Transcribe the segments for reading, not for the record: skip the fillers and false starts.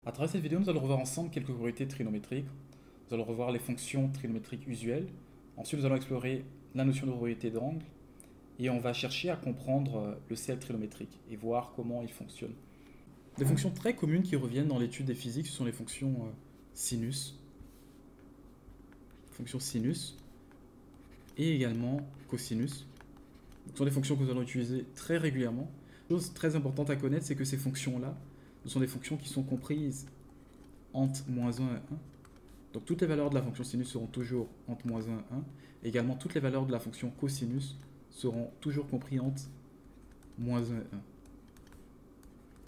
À travers cette vidéo, nous allons revoir ensemble quelques propriétés trigonométriques. Nous allons revoir les fonctions trigonométriques usuelles. Ensuite, nous allons explorer la notion de propriété d'angle. Et on va chercher à comprendre le cercle trigonométrique et voir comment il fonctionne. Des fonctions très communes qui reviennent dans l'étude des physiques, ce sont les fonctions sinus, et également cosinus. Ce sont des fonctions que nous allons utiliser très régulièrement. Une chose très importante à connaître, c'est que ces fonctions-là, ce sont des fonctions qui sont comprises entre moins 1 et 1. Donc toutes les valeurs de la fonction sinus seront toujours entre moins 1 et 1. Également, toutes les valeurs de la fonction cosinus seront toujours comprises entre moins 1 et 1.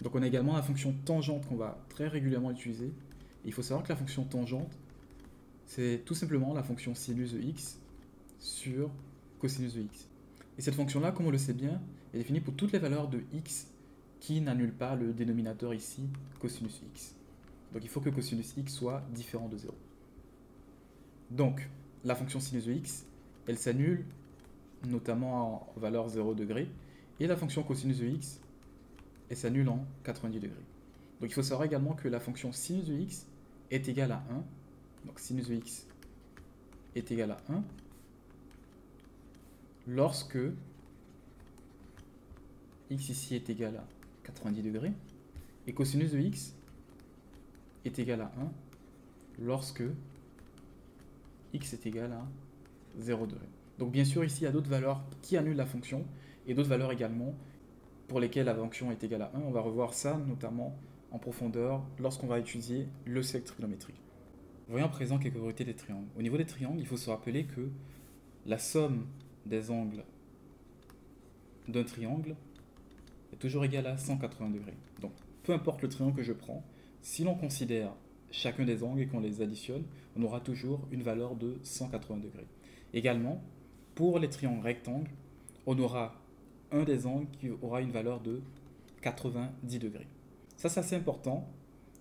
Donc on a également la fonction tangente qu'on va très régulièrement utiliser. Et il faut savoir que la fonction tangente, c'est tout simplement la fonction sinus de x sur cosinus de x. Et cette fonction-là, comme on le sait bien, est définie pour toutes les valeurs de x qui n'annulent pas le dénominateur ici, cosinus x. Donc il faut que cosinus x soit différent de 0. Donc la fonction sinus de x, elle s'annule notamment en valeur 0 degré, et la fonction cosinus de x, elle s'annule en 90 degrés. Donc il faut savoir également que la fonction sinus de x est égale à 1. Donc sinus de x est égal à 1 lorsque x ici est égal à 90 degrés et cosinus de x est égal à 1 lorsque x est égal à 0 degré. Donc bien sûr ici il y a d'autres valeurs qui annulent la fonction et d'autres valeurs également pour lesquelles la fonction est égale à 1. On va revoir ça notamment en profondeur lorsqu'on va étudier le cercle trigonométrique. Voyons à présent quelques propriétés des triangles. Au niveau des triangles, il faut se rappeler que la somme des angles d'un triangle est toujours égale à 180 degrés. Donc peu importe le triangle que je prends, si l'on considère chacun des angles et qu'on les additionne, on aura toujours une valeur de 180 degrés. Également, pour les triangles rectangles, on aura un des angles qui aura une valeur de 90 degrés. Ça, c'est assez important,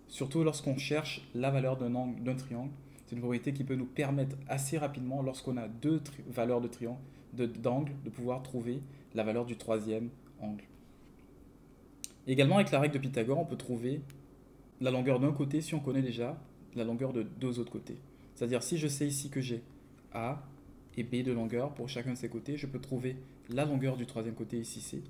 surtout lorsqu'on cherche la valeur d'un angle d'un triangle. C'est une propriété qui peut nous permettre assez rapidement, lorsqu'on a deux valeurs de triangle, d'angle, de pouvoir trouver la valeur du troisième angle. Également, avec la règle de Pythagore, on peut trouver la longueur d'un côté si on connaît déjà la longueur de deux autres côtés. C'est-à-dire, si je sais ici que j'ai A et B de longueur pour chacun de ces côtés, je peux trouver la longueur du troisième côté ici C.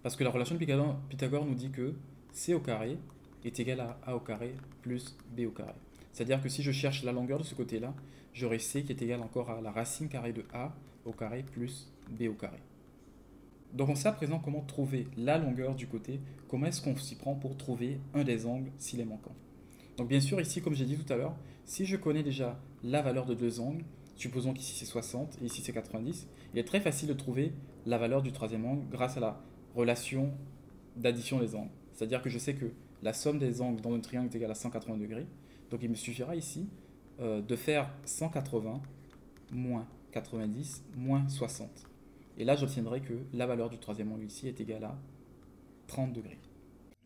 Parce que la relation de Pythagore nous dit que C au carré est égal à A au carré plus B au carré. C'est-à-dire que si je cherche la longueur de ce côté-là, j'aurai C qui est égal encore à la racine carrée de A au carré plus B au carré. Donc on sait à présent comment trouver la longueur du côté, comment est-ce qu'on s'y prend pour trouver un des angles s'il est manquant. Donc bien sûr ici, comme j'ai dit tout à l'heure, si je connais déjà la valeur de deux angles, supposons qu'ici c'est 60 et ici c'est 90, il est très facile de trouver la valeur du troisième angle grâce à la relation d'addition des angles. C'est-à-dire que je sais que la somme des angles dans un triangle est égale à 180 degrés, donc il me suffira ici de faire 180 moins 90 moins 60. Et là, j'obtiendrai que la valeur du troisième angle ici est égale à 30 degrés.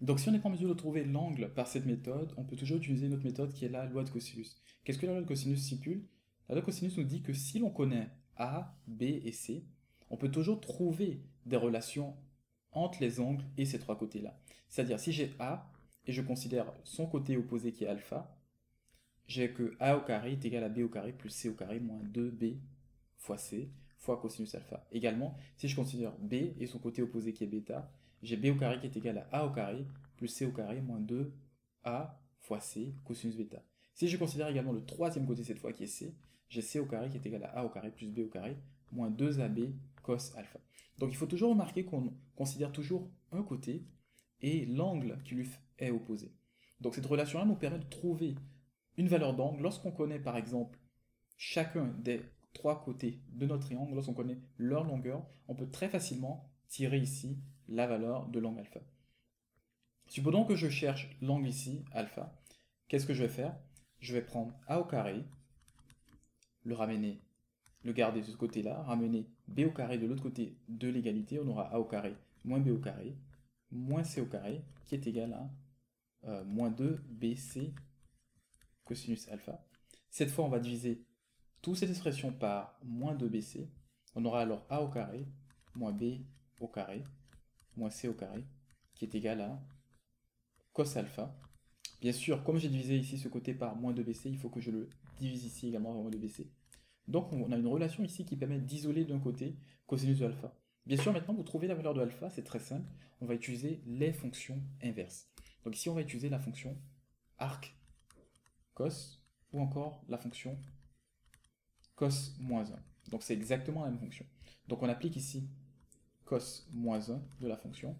Donc si on n'est pas en mesure de trouver l'angle par cette méthode, on peut toujours utiliser une autre méthode qui est la loi de cosinus. Qu'est-ce que la loi de cosinus stipule? La loi de cosinus nous dit que si l'on connaît A, B et C, on peut toujours trouver des relations entre les angles et ces trois côtés-là. C'est-à-dire si j'ai A et je considère son côté opposé qui est alpha, j'ai que A au carré est égal à B au carré plus C au carré moins 2B fois C fois cosinus alpha. Également, si je considère B et son côté opposé qui est bêta, j'ai B au carré qui est égal à A au carré plus C au carré moins 2A fois C cosinus bêta. Si je considère également le troisième côté cette fois qui est C, j'ai C au carré qui est égal à A au carré plus B au carré moins 2AB cos alpha. Donc il faut toujours remarquer qu'on considère toujours un côté et l'angle qui lui est opposé. Donc cette relation-là nous permet de trouver une valeur d'angle lorsqu'on connaît par exemple chacun des trois côtés de notre triangle, lorsqu'on connaît leur longueur, on peut très facilement tirer ici la valeur de l'angle alpha. Supposons que je cherche l'angle ici, alpha. Qu'est-ce que je vais faire? Je vais prendre A au carré, le ramener, le garder de ce côté-là, ramener B au carré de l'autre côté de l'égalité, on aura A au carré moins B au carré, moins C au carré, qui est égal à moins 2BC cosinus alpha. Cette fois, on va diviser toute cette expression par moins 2bc, on aura alors a au carré moins b au carré moins c au carré qui est égal à cos alpha. Bien sûr, comme j'ai divisé ici ce côté par moins 2bc, il faut que je le divise ici également par moins 2bc. Donc on a une relation ici qui permet d'isoler d'un côté cosinus de alpha. Bien sûr, maintenant, vous trouvez la valeur de alpha, c'est très simple. On va utiliser les fonctions inverses. Donc ici, on va utiliser la fonction arc cos, ou encore la fonction cos moins 1. Donc c'est exactement la même fonction. Donc on applique ici cos moins 1 de la fonction,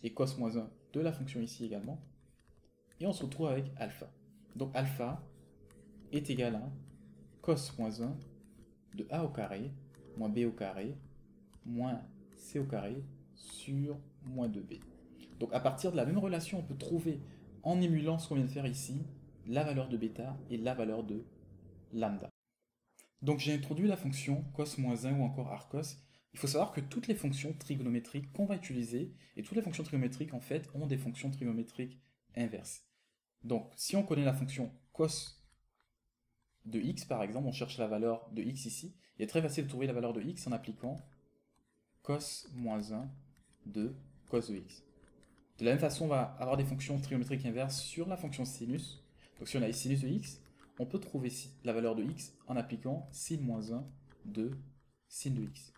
et cos moins 1 de la fonction ici également, et on se retrouve avec alpha. Donc alpha est égal à cos moins 1 de a au carré, moins b au carré, moins c au carré, sur moins 2b. Donc à partir de la même relation, on peut trouver, en émulant ce qu'on vient de faire ici, la valeur de bêta et la valeur de lambda. Donc j'ai introduit la fonction cos-1 ou encore arccos. Il faut savoir que toutes les fonctions trigonométriques qu'on va utiliser, et toutes les fonctions trigonométriques en fait, ont des fonctions trigonométriques inverses. Donc si on connaît la fonction cos de x par exemple, on cherche la valeur de x ici, il est très facile de trouver la valeur de x en appliquant cos-1 de cos de x. De la même façon, on va avoir des fonctions trigonométriques inverses sur la fonction sinus. Donc si on a sinus de x, on peut trouver la valeur de x en appliquant sin-1 de sin de x.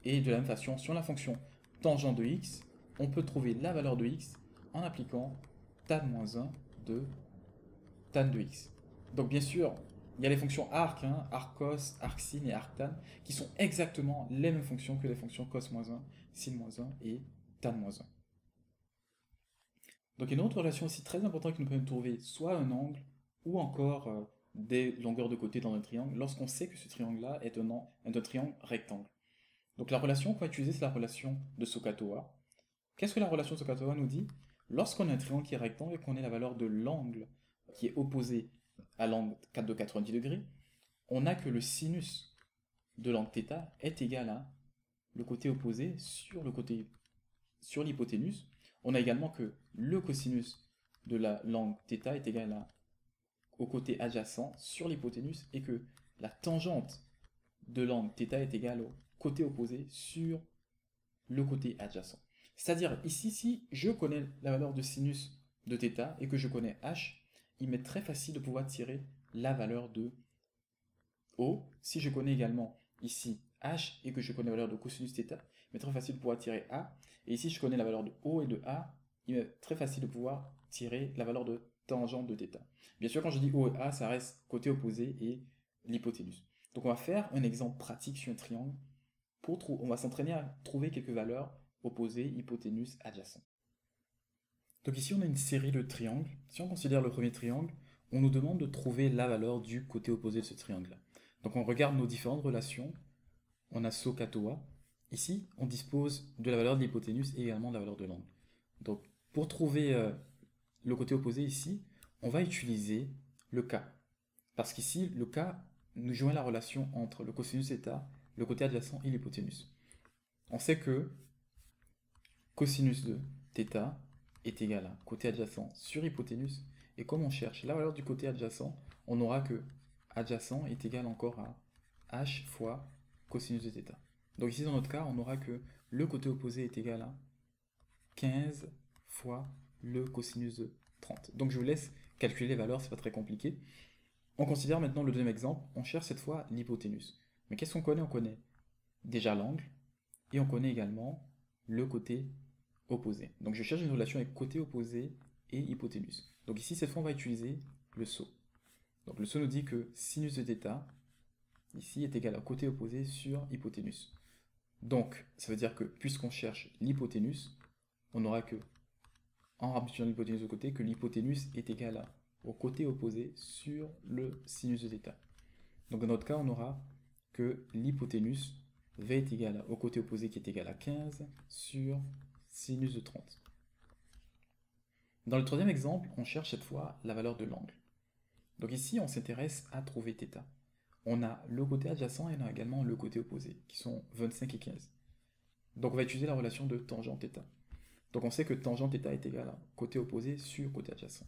Et de la même façon, sur la fonction tangente de x, on peut trouver la valeur de x en appliquant tan-1 de tan de x. Donc bien sûr, il y a les fonctions arc, arccos, arcsin et arctan, qui sont exactement les mêmes fonctions que les fonctions cos-1, sin-1 et tan-1. Donc une autre relation aussi très importante qui nous permet de trouver soit un angle ou encore des longueurs de côté dans un triangle lorsqu'on sait que ce triangle-là est un triangle rectangle. Donc la relation qu'on va utiliser, c'est la relation de SOHCAHTOA. Qu'est-ce que la relation de SOHCAHTOA nous dit? Lorsqu'on a un triangle qui est rectangle et qu'on ait la valeur de l'angle qui est opposé à l'angle de 90 degrés, on a que le sinus de l'angle θ est égal à le côté opposé sur l'hypoténuse. On a également que le cosinus de l'angle θ est égal au côté adjacent sur l'hypoténuse et que la tangente de l'angle θ est égale au côté opposé sur le côté adjacent. C'est-à-dire ici, si je connais la valeur de sinus de θ et que je connais h, il m'est très facile de pouvoir tirer la valeur de O. Si je connais également ici h et que je connais la valeur de cosinus θ, il m'est très facile de pouvoir tirer a. Et ici, je connais la valeur de O et de a, il m'est très facile de pouvoir tirer la valeur de tangente de θ. Bien sûr, quand je dis O et a, ça reste côté opposé et l'hypoténuse. Donc on va faire un exemple pratique sur un triangle. On va s'entraîner à trouver quelques valeurs opposées, hypoténuse, adjacent. Donc ici, on a une série de triangles. Si on considère le premier triangle, on nous demande de trouver la valeur du côté opposé de ce triangle-là. Donc on regarde nos différentes relations. On a SOHCAHTOA. Ici, on dispose de la valeur de l'hypoténuse et également de la valeur de l'angle. Donc pour trouver le côté opposé ici, on va utiliser le K. Parce qu'ici, le K nous joint la relation entre le cosinus θ, le côté adjacent et l'hypoténuse. On sait que cosinus de θ est égal à côté adjacent sur hypoténuse. Et comme on cherche la valeur du côté adjacent, on aura que adjacent est égal encore à h fois cosinus de θ. Donc ici, dans notre cas, on aura que le côté opposé est égal à 15 fois le cosinus de 30. Donc je vous laisse calculer les valeurs, c'est pas très compliqué. On considère maintenant le deuxième exemple, on cherche cette fois l'hypoténuse. Mais qu'est-ce qu'on connaît? On connaît déjà l'angle, et on connaît également le côté opposé. Donc je cherche une relation avec côté opposé et hypoténuse. Donc ici, cette fois, on va utiliser le SO. Donc le SO nous dit que sinus de θ, ici, est égal à côté opposé sur hypoténuse. Donc, ça veut dire que, puisqu'on cherche l'hypoténuse, on aura que, en ramenant l'hypoténuse de côté, que l'hypoténuse est égale au côté opposé sur le sinus de θ. Donc dans notre cas, on aura que l'hypoténuse V est égale au côté opposé qui est égal à 15 sur sinus de 30. Dans le troisième exemple, on cherche cette fois la valeur de l'angle. Donc ici, on s'intéresse à trouver θ. On a le côté adjacent et on a également le côté opposé, qui sont 25 et 15. Donc on va utiliser la relation de tangente θ. Donc on sait que tangente θ est égal à côté opposé sur côté adjacent.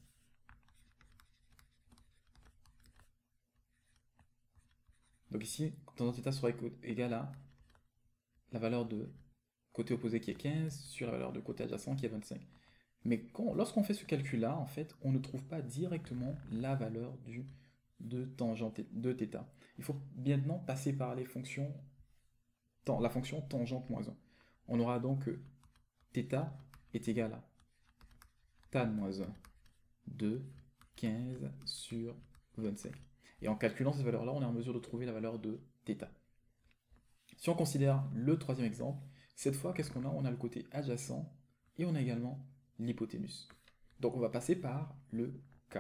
Donc ici, tangente θ sera égal à la valeur de côté opposé qui est 15 sur la valeur de côté adjacent qui est 25. Mais lorsqu'on fait ce calcul-là, en fait, on ne trouve pas directement la valeur de tangente de θ. Il faut maintenant passer par les fonctions, la fonction tangente moins 1. On aura donc que θ est égal à tan moins 1 de 15 sur 25. Et en calculant ces valeurs-là, on est en mesure de trouver la valeur de θ. Si on considère le troisième exemple, cette fois, qu'est-ce qu'on a? On a le côté adjacent et on a également l'hypoténuse. Donc on va passer par le k.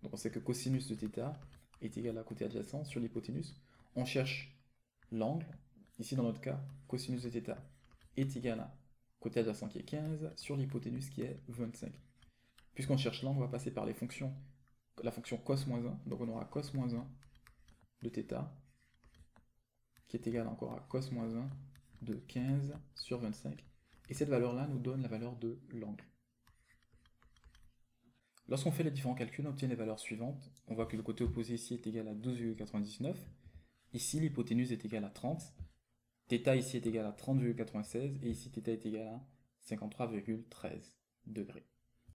Donc on sait que cosinus de θ est égal à côté adjacent sur l'hypoténuse. On cherche l'angle. Ici dans notre cas, cosinus de θ est égal à côté adjacent qui est 15 sur l'hypoténuse qui est 25. Puisqu'on cherche l'angle, on va passer par les fonctions, la fonction cos moins 1. Donc on aura cos moins 1 de θ qui est égal encore à cos moins 1 de 15 sur 25. Et cette valeur-là nous donne la valeur de l'angle. Lorsqu'on fait les différents calculs, on obtient les valeurs suivantes. On voit que le côté opposé ici est égal à 12,99. Ici, l'hypoténuse est égale à 30. θ ici est égal à 30,96. Et ici, θ est égal à 53,13 degrés.